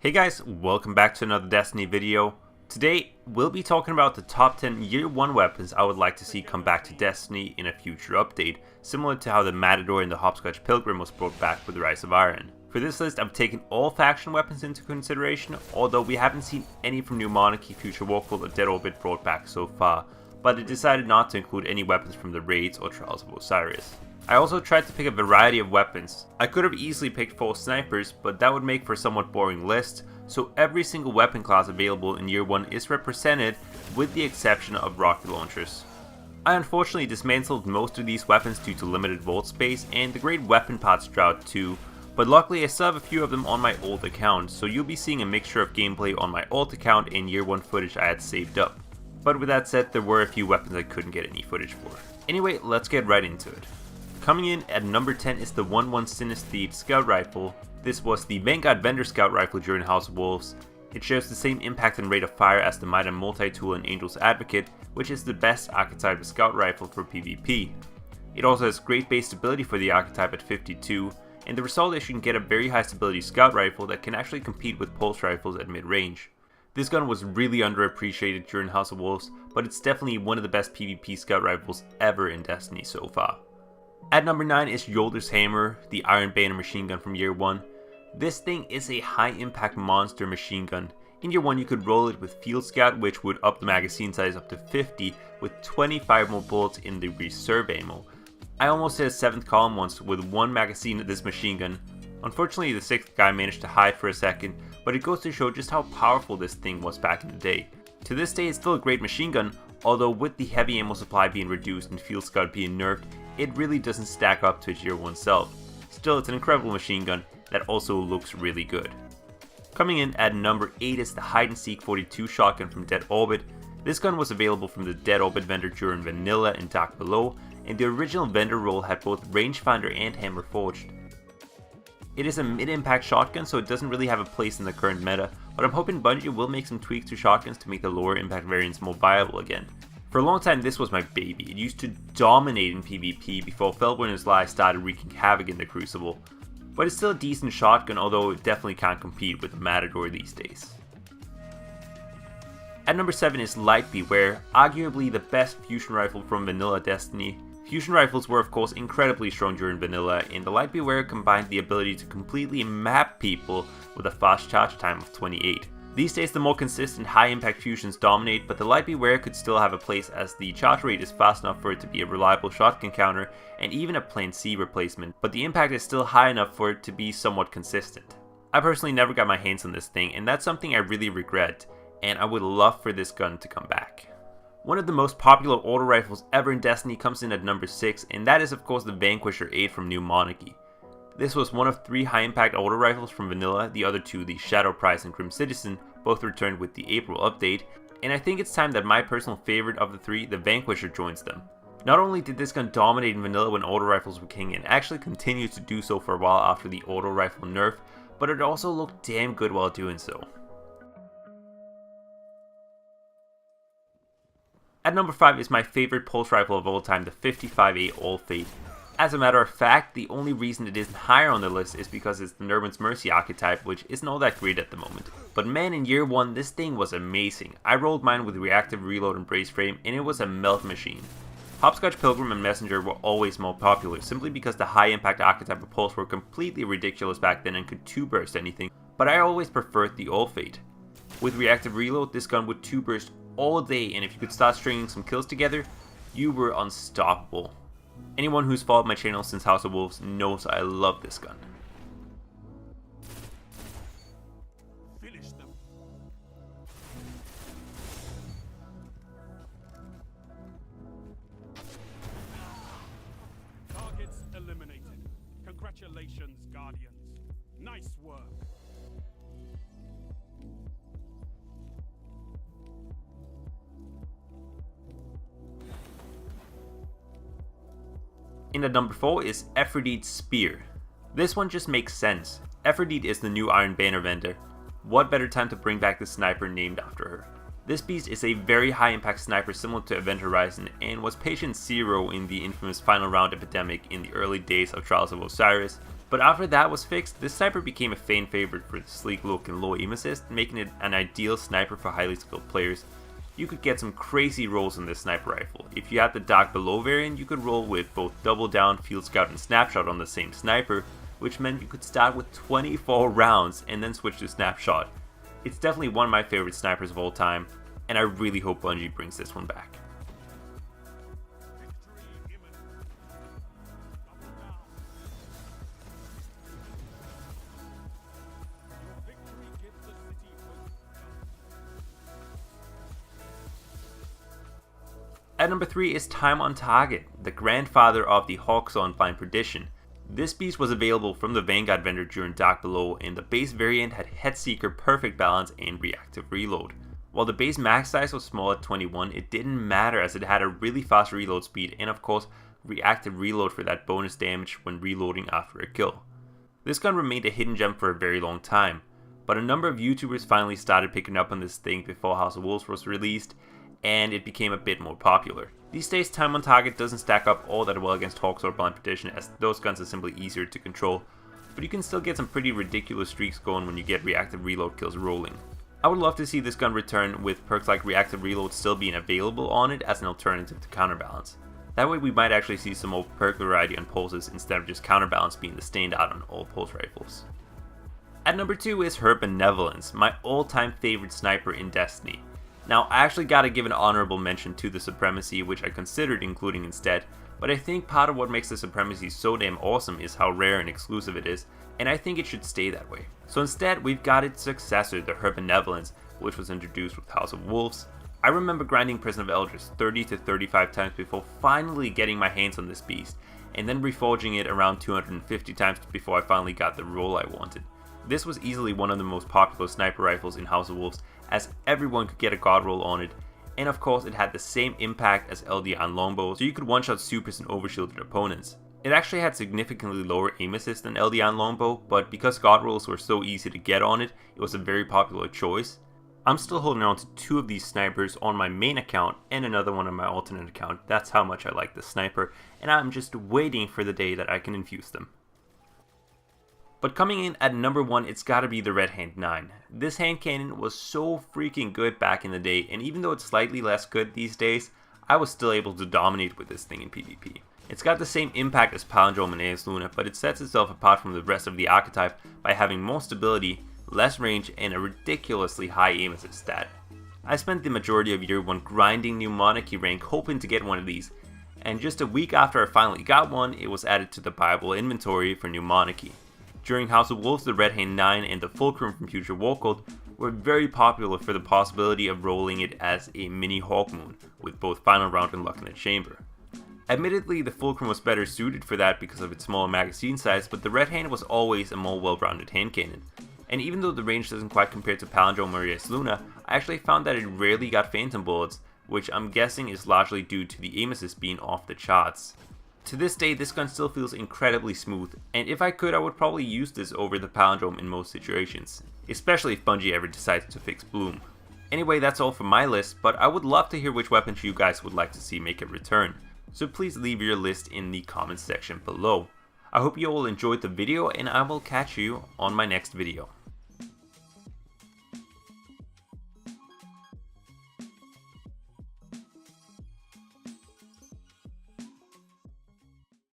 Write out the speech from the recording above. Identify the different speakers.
Speaker 1: Hey guys, welcome back to another Destiny video. Today, we'll be talking about the top 10 Year 1 weapons I would like to see come back to Destiny in a future update, similar to how the Matador and the Hopscotch Pilgrim was brought back with the Rise of Iron. For this list, I've taken all faction weapons into consideration, although we haven't seen any from New Monarchy, Future Warfare or Dead Orbit brought back so far, but I decided not to include any weapons from the raids or Trials of Osiris. I also tried to pick a variety of weapons. I could have easily picked 4 snipers, but that would make for a somewhat boring list, so every single weapon class available in Year 1 is represented with the exception of rocket launchers. I unfortunately dismantled most of these weapons due to limited vault space and the great weapon parts drought too, but luckily I still have a few of them on my old account, so you'll be seeing a mixture of gameplay on my old account and Year 1 footage I had saved up. But with that said, there were a few weapons I couldn't get any footage for. Anyway, let's get right into it. Coming in at number 10 is the 1-1 Synesthete Scout Rifle. This was the Vanguard Vendor Scout Rifle during House of Wolves. It shares the same impact and rate of fire as the Might and Multi-Tool and Angel's Advocate, which is the best archetype scout rifle for PvP. It also has great base stability for the archetype at 52, and the result is you can get a very high stability scout rifle that can actually compete with pulse rifles at mid-range. This gun was really underappreciated during House of Wolves, but it's definitely one of the best PvP scout rifles ever in Destiny so far. At number 9 is JOLDER'S Hammer, the Iron Banner machine gun from Year 1. This thing is a high impact monster machine gun. In Year 1 you could roll it with Field Scout, which would up the magazine size up to 50 with 25 more bullets in the reserve ammo. I almost hit a 7th column once with 1 magazine of this machine gun. Unfortunately the 6th guy managed to hide for a second, but it goes to show just how powerful this thing was back in the day. To this day it's still a great machine gun, although with the heavy ammo supply being reduced and Field Scout being nerfed, it really doesn't stack up to its Year 1 self. Still, it's an incredible machine gun that also looks really good. Coming in at number 8 is the Hide and Seek 42 shotgun from Dead Orbit. This gun was available from the Dead Orbit vendor during Vanilla and Dark Below, and the original vendor role had both rangefinder and hammer forged. It is a mid-impact shotgun, so it doesn't really have a place in the current meta, but I'm hoping Bungie will make some tweaks to shotguns to make the lower impact variants more viable again. For a long time this was my baby. It used to dominate in PvP before Felwinter's Lie started wreaking havoc in the Crucible. But it's still a decent shotgun, although it definitely can't compete with the Matador these days. At number 7 is Light Beware, arguably the best fusion rifle from Vanilla Destiny. Fusion rifles were of course incredibly strong during Vanilla, and the Light Beware combined the ability to completely map people with a fast charge time of 28. These days the more consistent high impact fusions dominate, but the Light Beware could still have a place as the charge rate is fast enough for it to be a reliable shotgun counter and even a plain C replacement, but the impact is still high enough for it to be somewhat consistent. I personally never got my hands on this thing, and that's something I really regret, and I would love for this gun to come back. One of the most popular auto rifles ever in Destiny comes in at number 6, and that is of course the Vanquisher 8 from New Monarchy. This was one of 3 high impact auto rifles from Vanilla, the other 2, the Shadow Prize and Grim Citizen, both returned with the April update, and I think it's time that my personal favorite of the 3, the Vanquisher, joins them. Not only did this gun dominate in Vanilla when auto rifles were king and actually continued to do so for a while after the auto rifle nerf, but it also looked damn good while doing so. At number 5 is my favorite pulse rifle of all time, the 55A AllFate. As a matter of fact, the only reason it isn't higher on the list is because it's the Nurban's Mercy archetype, which isn't all that great at the moment. But man, in Year 1 this thing was amazing. I rolled mine with reactive reload and brace frame, and it was a melt machine. Hopscotch Pilgrim and Messenger were always more popular, simply because the high impact archetype of pulse were completely ridiculous back then and could 2-burst anything, but I always preferred the AllFate. With reactive reload, this gun would 2-burst all day, and if you could start stringing some kills together, you were unstoppable. Anyone who's followed my channel since House of Wolves knows I love this gun.
Speaker 2: Finish them. Targets eliminated. Congratulations, Guardians. Nice work.
Speaker 1: In at number 4 is EFRIDEET'S Spear. This one just makes sense. EFRIDEET is the new Iron Banner vendor. What better time to bring back the sniper named after her? This beast is a very high impact sniper similar to Event Horizon and was patient 0 in the infamous final round epidemic in the early days of Trials of Osiris. But after that was fixed, this sniper became a fan favorite for the sleek look and low aim assist, making it an ideal sniper for highly skilled players. You could get some crazy rolls in this sniper rifle. If you had the Dark Below variant, you could roll with both Double Down, Field Scout and Snapshot on the same sniper, which meant you could start with 24 rounds and then switch to Snapshot. It's definitely one of my favorite snipers of all time, and I really hope Bungie brings this one back. At number 3 is Time on Target, the grandfather of the Hawksaw and Blind Perdition. This beast was available from the Vanguard vendor during Dark Below, and the base variant had Headseeker, Perfect Balance, and Reactive Reload. While the base max size was small at 21, it didn't matter as it had a really fast reload speed and of course Reactive Reload for that bonus damage when reloading after a kill. This gun remained a hidden gem for a very long time, but a number of YouTubers finally started picking up on this thing before House of Wolves was released, and it became a bit more popular. These days, Time on Target doesn't stack up all that well against Hawksaw or Blind Perdition, as those guns are simply easier to control, but you can still get some pretty ridiculous streaks going when you get Reactive Reload kills rolling. I would love to see this gun return with perks like Reactive Reload still being available on it as an alternative to Counterbalance. That way we might actually see some more perk variety on pulses instead of just Counterbalance being the standout on all pulse rifles. At number 2 is her Benevolence, my all-time favorite sniper in Destiny. Now, I actually gotta give an honorable mention to the Supremacy, which I considered including instead, but I think part of what makes the Supremacy so damn awesome is how rare and exclusive it is, and I think it should stay that way. So instead, we've got its successor, the Her Benevolence, which was introduced with House of Wolves. I remember grinding Prison of Elders 30 to 35 times before finally getting my hands on this beast, and then reforging it around 250 times before I finally got the roll I wanted. This was easily one of the most popular sniper rifles in House of Wolves, as everyone could get a god roll on it, and of course it had the same impact as LDR longbow, so you could one-shot supers and overshielded opponents. It actually had significantly lower aim assist than LDR longbow, but because god rolls were so easy to get on it, it was a very popular choice. I'm still holding on to 2 of these snipers on my main account and another one on my alternate account. That's how much I like the sniper, and I'm just waiting for the day that I can infuse them. But coming in at number 1, it's gotta be the Red Hand 9. This hand cannon was so freaking good back in the day, and even though it's slightly less good these days, I was still able to dominate with this thing in PvP. It's got the same impact as Palindrome and AS Luna, but it sets itself apart from the rest of the archetype by having more stability, less range, and a ridiculously high aim assist stat. I spent the majority of year 1 grinding New Monarchy rank hoping to get one of these, and just a week after I finally got one, it was added to the buyable inventory for New Monarchy. During House of Wolves, the Red Hand 9 and the Fulcrum from Future War Code were very popular for the possibility of rolling it as a mini Hawkmoon, with both Final Round and Luck in the Chamber. Admittedly, the Fulcrum was better suited for that because of its smaller magazine size, but the Red Hand was always a more well-rounded hand cannon. And even though the range doesn't quite compare to Palindrome or AS Luna, I actually found that it rarely got Phantom bullets, which I'm guessing is largely due to the aim assist being off the charts. To this day, this gun still feels incredibly smooth, and if I could, I would probably use this over the Palindrome in most situations, especially if Bungie ever decides to fix Bloom. Anyway, that's all for my list, but I would love to hear which weapons you guys would like to see make a return, so please leave your list in the comments section below. I hope you all enjoyed the video, and I will catch you on my next video.